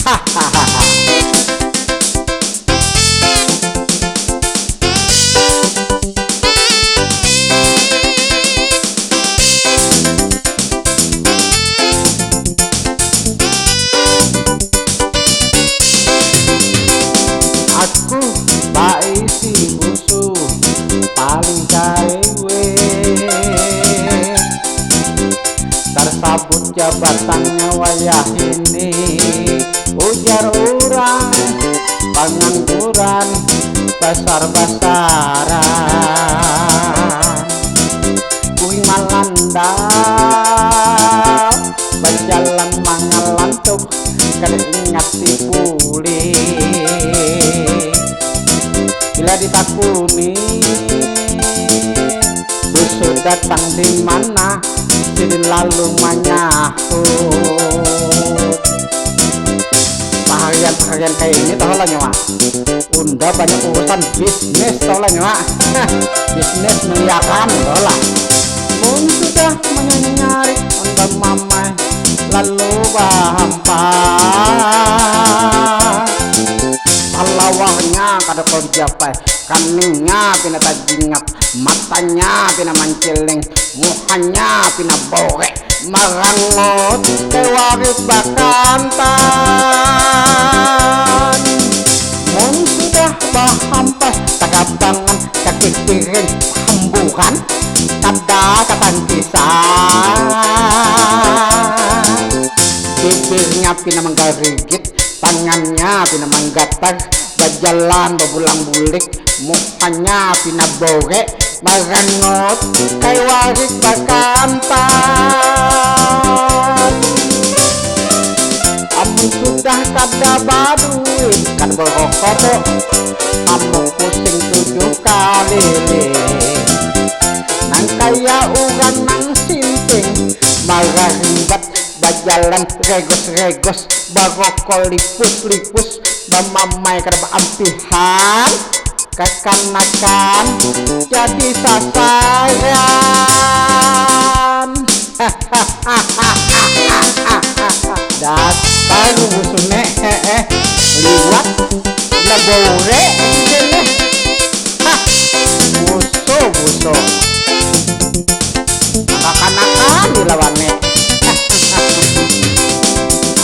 Aku bae si musuh paling gawe tersabut jabatannya wayah ini ujar orang pengangguran besar-besaran kuing malanda berjalan mangalantuk kada ingat dipulih bila ditakuni busuk datang di mana sidin lalu menyahut paharian kayak ini tahu lah nyawa unda banyak urusan bisnis tahu lah nyawa bisnis miliaran tahu lah mun sudah menyari unda mama lalu bahampa alawahnya kada kerja pai kaningnya pina tajingat matanya pina manciling muhanya pina bore marangot kewaris bakantan mun sudah bahampa tagabangan kaki piring hamburan kada katangkisan bibirnya pina menggarigit tangannya pina menggatar berjalan bebulang bulik mukanya pina bore marangot kayak waris bakantan amun sudah kada baduit kan berkokoto amun pusing 7 kali nang kaya urang nang sinting marah rimbat bajalan regos-regos barokol lipus-lipus mamamai kada ampihan kekanakan jadi sasaran dasar busune liwat labore jene buso kekanakan dilawane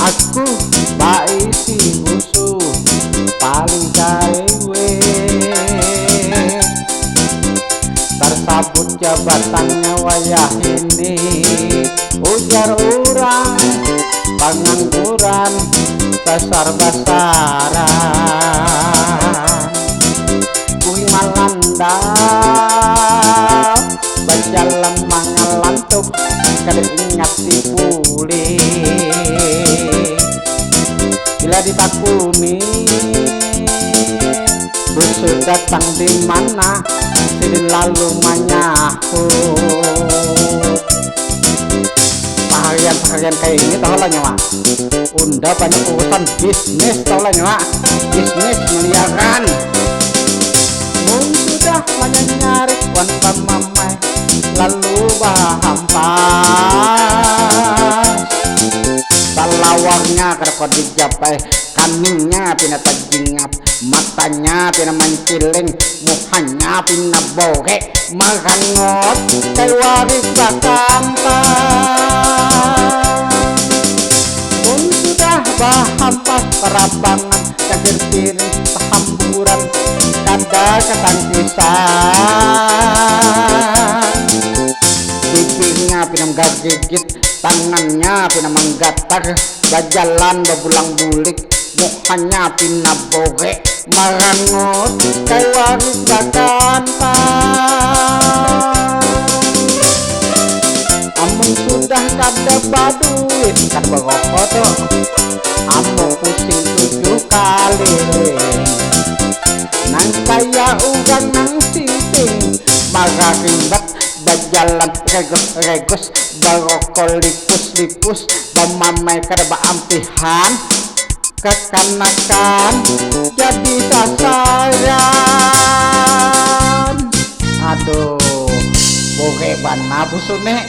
aku bae si musuh paling gawe tersabut jabatannya wayah ini ujar orang pengangguran besar-besaran kuing malanda berjalan mangalantuk kada ingat dipulih bila ditakuni busuk datang di mana sidin lalu menyahut paharian kayak ini tahu lah nyawa unda banyak urusan bisnis tahu lah nyawa bisnis miliaran mun sudah nyari wan mamai lalu bahampas salawangnya kada kodi japai kaningnya pina tajingat matanya pina manciling muhanya pina bore marangot kewaris bakantan mun sudah bahampas perabangan cakir piring pahamburan kada ketangkisan bibirnya pina menggigit tangannya pina menggatar berjalan bebulang bulik mukanya pina bore marangot kayak waris bakantan amun sudah kada baduit kan berkokoto amun pusing 7 kali nang kaya ugang nang sinting marah rimbat berjalan regos-regos barokol lipus-lipus bamamai kada baampihan kekanakan jadi sasaran aduh boge bana busune